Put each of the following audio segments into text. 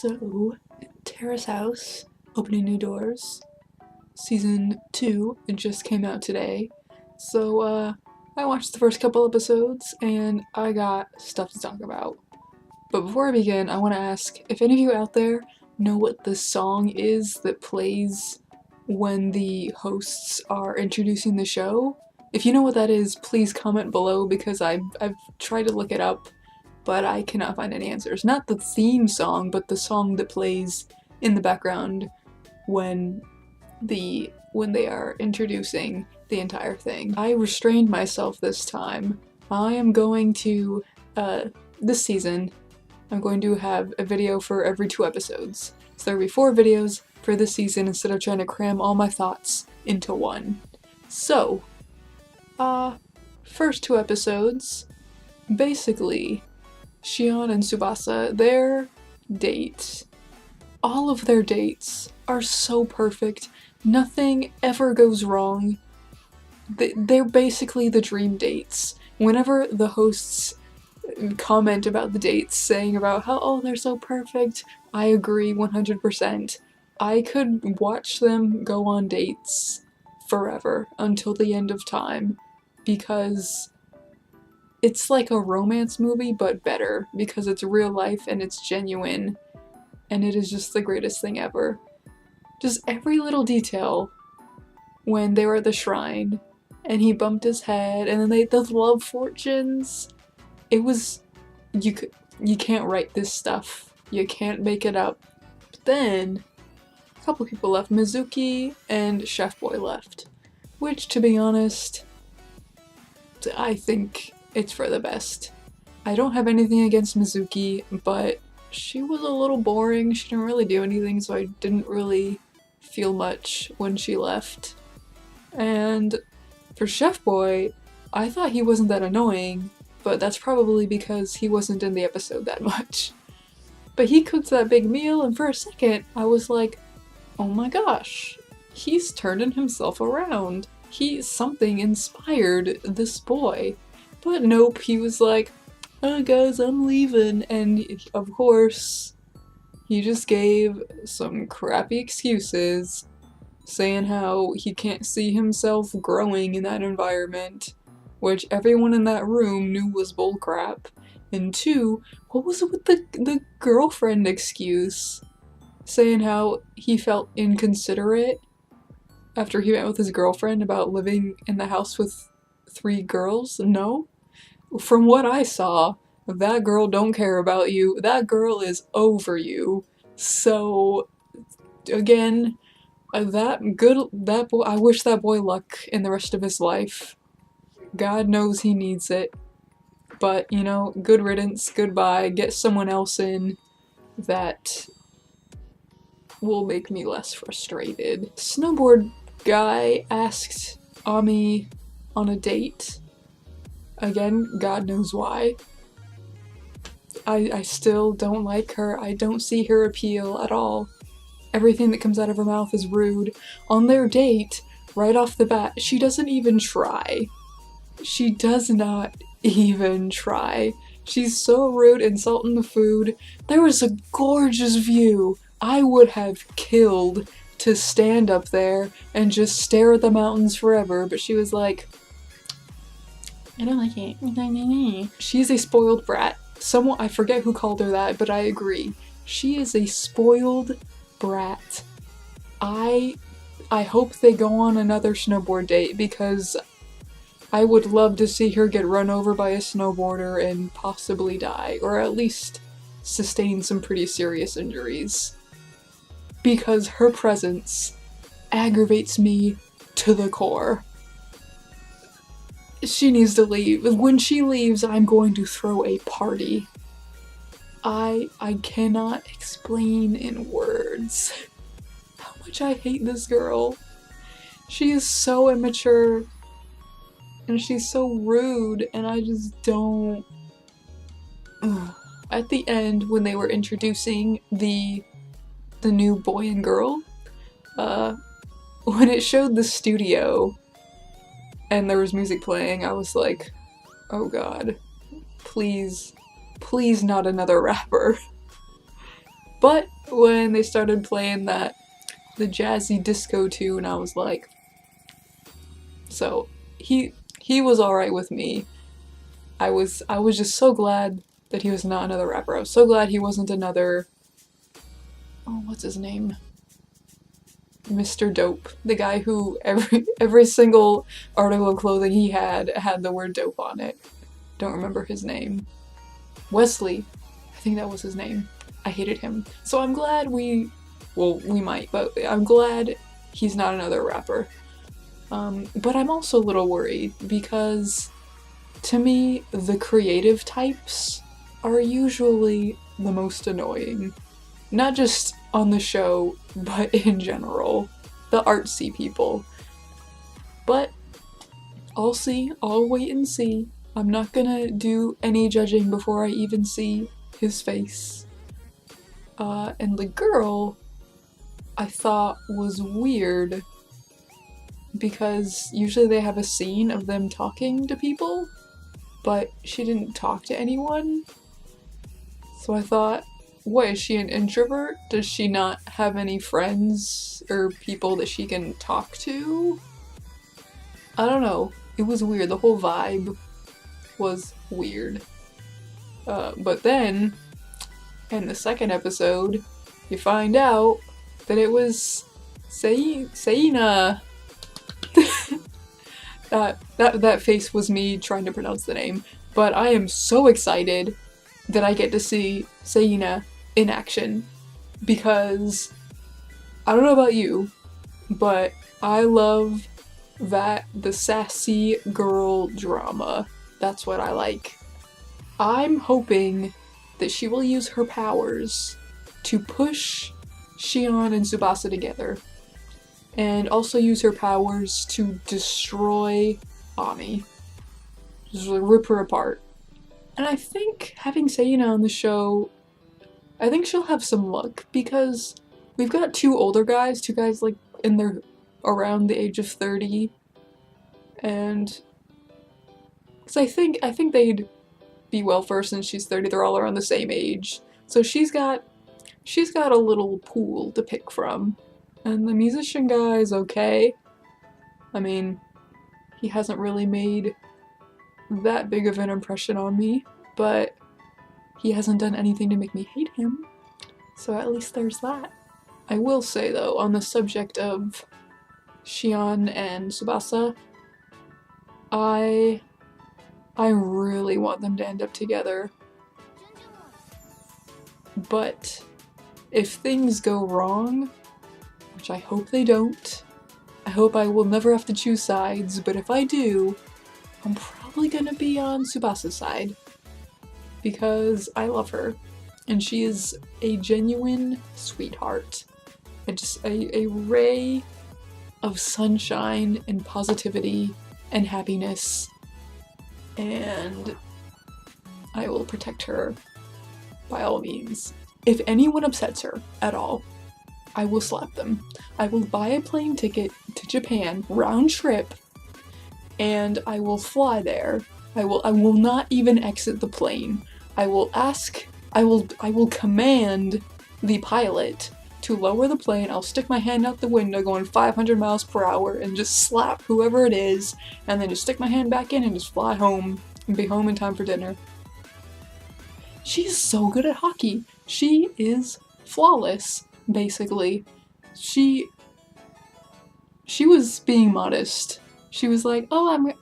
So, Terrace House, Opening New Doors, Season 2, it just came out today. So, I watched the first couple episodes, and I got stuff to talk about. But before I begin, I want to ask if any of you out there know what the song is that plays when the hosts are introducing the show. If you know what that is, please comment below because I've tried to look it up, but I cannot find any answers. Not the theme song, but the song that plays in the background when they are introducing the entire thing. I restrained myself this time. I am going to, this season, I'm going to have a video for every 2 episodes. So there'll be 4 videos for this season instead of trying to cram all my thoughts into one. So, first 2 episodes, basically, Shion and Tsubasa, their date, all of their dates are so perfect. Nothing ever goes wrong. They're basically the dream dates. Whenever the hosts comment about the dates, saying about how, oh, they're so perfect, I agree 100%. I could watch them go on dates forever until the end of time because it's like a romance movie but better because it's real life and it's genuine and it is just the greatest thing ever. Just every little detail when they were at the shrine and he bumped his head and then the love fortunes. It was, you can't write this stuff. You can't make it up. But then a couple people left. Mizuki and Chef Boy left, which to be honest, I think it's for the best. I don't have anything against Mizuki, but she was a little boring. She didn't really do anything, so I didn't really feel much when she left. And for Chef Boy, I thought he wasn't that annoying, but that's probably because he wasn't in the episode that much. But he cooked that big meal, and for a second, I was like, oh my gosh, he's turning himself around. Something inspired this boy. But nope, he was like, oh guys, I'm leaving, and of course, he just gave some crappy excuses, saying how he can't see himself growing in that environment, which everyone in that room knew was bullcrap. And 2, what was it with the girlfriend excuse? Saying how he felt inconsiderate after he met with his girlfriend about living in the house with 3 girls? No? From what I saw, that girl don't care about you. That girl is over you. So, again, I wish that boy luck in the rest of his life. God knows he needs it. But, you know, good riddance, goodbye, get someone else in that will make me less frustrated. Snowboard guy asked Ami on a date. Again, God knows why. I still don't like her. I don't see her appeal at all. Everything that comes out of her mouth is rude. On their date, right off the bat, she doesn't even try. She does not even try. She's so rude, insulting the food. There was a gorgeous view. I would have killed to stand up there and just stare at the mountains forever, but she was like, I don't like it. She's a spoiled brat. I forget who called her that, but I agree. She is a spoiled brat. I hope they go on another snowboard date because I would love to see her get run over by a snowboarder and possibly die, or at least sustain some pretty serious injuries. Because her presence aggravates me to the core. She needs to leave. When she leaves, I'm going to throw a party. I cannot explain in words how much I hate this girl. She is so immature. And she's so rude, and I just don't... Ugh. At the end, when they were introducing the new boy and girl, when it showed the studio and there was music playing, I was like, oh god, please not another rapper. But when they started playing the jazzy disco tune, I was like, so he was alright with me. I was just so glad that he was not another rapper. I was so glad he wasn't another, oh, what's his name? Mr. Dope. The guy who every single article of clothing he had the word dope on it. Don't remember his name. Wesley. I think that was his name. I hated him. So I'm glad we might, but I'm glad he's not another rapper. But I'm also a little worried because to me, the creative types are usually the most annoying. Not just on the show, but in general. The artsy people. But I'll see. I'll wait and see. I'm not gonna do any judging before I even see his face. And the girl, I thought was weird because usually they have a scene of them talking to people, but she didn't talk to anyone. So I thought, what, is she an introvert? Does she not have any friends or people that she can talk to? I don't know. It was weird. The whole vibe was weird. But then, in the second episode, you find out that it was Seina. That face was me trying to pronounce the name. But I am so excited that I get to see Seina in action. Because, I don't know about you, but I love the sassy girl drama. That's what I like. I'm hoping that she will use her powers to push Shion and Tsubasa together, and also use her powers to destroy Ami. Just rip her apart. And I think having Seina on the show, I think she'll have some luck, because we've got two older guys, two guys like in their around the age of 30, and because I think they'd be well versed since she's 30. They're all around the same age, so she's got a little pool to pick from. And the musician guy is okay. I mean, he hasn't really made that big of an impression on me, but he hasn't done anything to make me hate him, so at least there's that. I will say though, on the subject of Shion and Tsubasa, I really want them to end up together. But if things go wrong, which I hope they don't, I hope I will never have to choose sides, but if I do, I'm probably gonna be on Tsubasa's side. Because I love her, and she is a genuine sweetheart. A ray of sunshine and positivity and happiness, and I will protect her by all means. If anyone upsets her at all, I will slap them. I will buy a plane ticket to Japan, round trip, and I will fly there. I will not even exit the plane. I will command the pilot to lower the plane. I'll stick my hand out the window going 500 miles per hour and just slap whoever it is, and then just stick my hand back in and just fly home and be home in time for dinner. She's so good at hockey. She is flawless, basically. She was being modest. She was like, oh,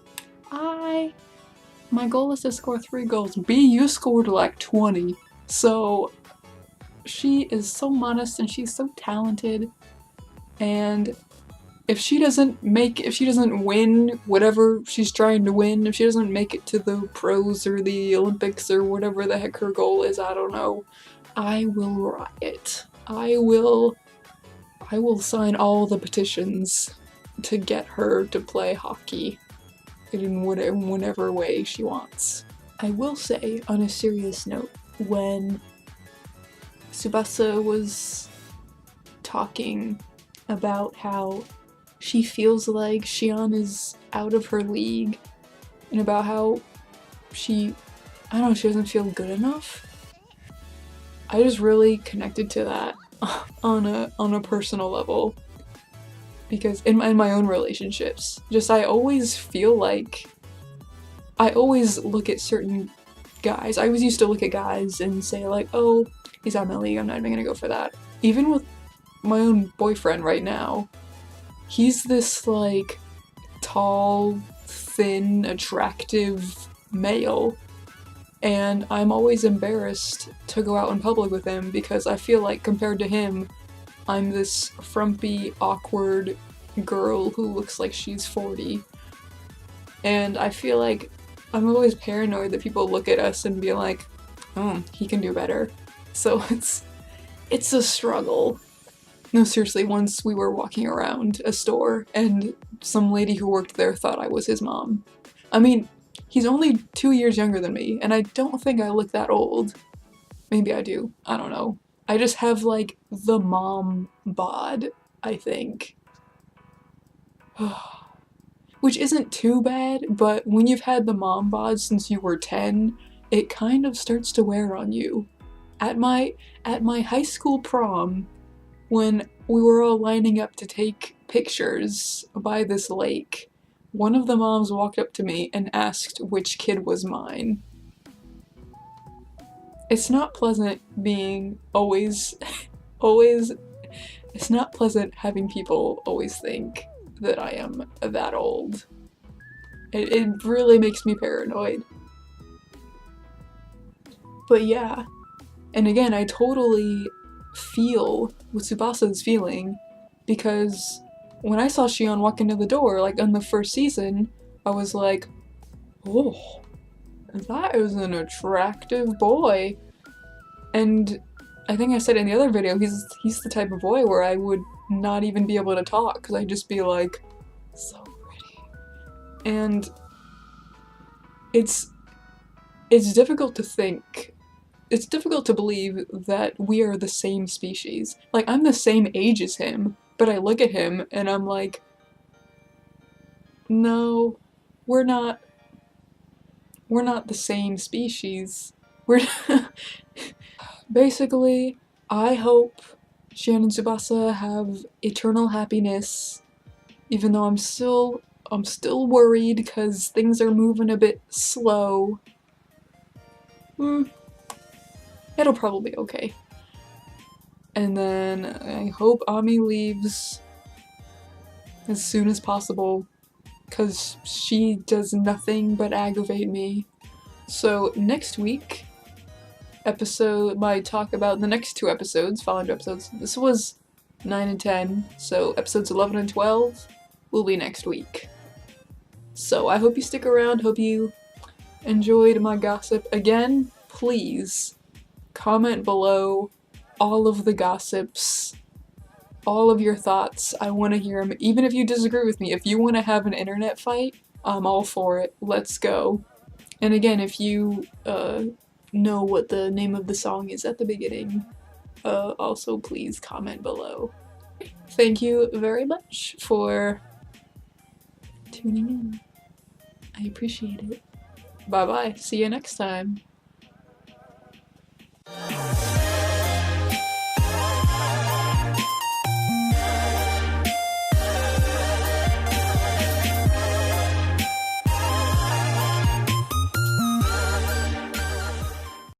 my goal is to score 3 goals. B, you scored like 20. So she is so modest and she's so talented. And if she doesn't win whatever she's trying to win, if she doesn't make it to the pros or the Olympics or whatever the heck her goal is, I don't know, I will riot. I will sign all the petitions to get her to play hockey in whatever way she wants. I will say, on a serious note, when Tsubasa was talking about how she feels like Shion is out of her league, and about how she doesn't feel good enough, I just really connected to that on a personal level. Because in my own relationships, just I always feel like I always look at certain guys. I always used to look at guys and say like, oh, he's out of my league, I'm not even gonna go for that. Even with my own boyfriend right now, he's this like tall, thin, attractive male, and I'm always embarrassed to go out in public with him because I feel like compared to him, I'm this frumpy, awkward girl who looks like she's 40. And I feel like I'm always paranoid that people look at us and be like, oh, he can do better. So it's a struggle. No, seriously, once we were walking around a store and some lady who worked there thought I was his mom. I mean, he's only 2 years younger than me, and I don't think I look that old. Maybe I do. I don't know. I just have, like, the mom bod, I think. Which isn't too bad, but when you've had the mom bod since you were 10, it kind of starts to wear on you. At my high school prom, when we were all lining up to take pictures by this lake, one of the moms walked up to me and asked which kid was mine. It's not pleasant being always, it's not pleasant having people always think that I am that old. It really makes me paranoid. But yeah, and again, I totally feel what Tsubasa is feeling, because when I saw Shion walk into the door, like on the first season, I was like, oh, that is an attractive boy. And I think I said in the other video, he's the type of boy where I would not even be able to talk, because I'd just be like, so pretty. And it's difficult to think, it's difficult to believe that we are the same species. Like, I'm the same age as him, but I look at him and I'm like, no, we're not the same species. We're basically, I hope Shion and Tsubasa have eternal happiness, even though I'm still worried because things are moving a bit slow. It'll probably be okay. And then I hope Ami leaves as soon as possible, because she does nothing but aggravate me. So next week, might talk about the next 2 episodes, following 2 episodes. This was 9 and 10, so episodes 11 and 12 will be next week. So I hope you stick around, hope you enjoyed my gossip. Again, please comment below all of the gossips, all of your thoughts. I want to hear them, even if you disagree with me. If you want to have an internet fight, I'm all for it. Let's go. And again, if you know what the name of the song is at the beginning, also please comment below. Thank you very much for tuning in. I appreciate it. Bye bye. See you next time.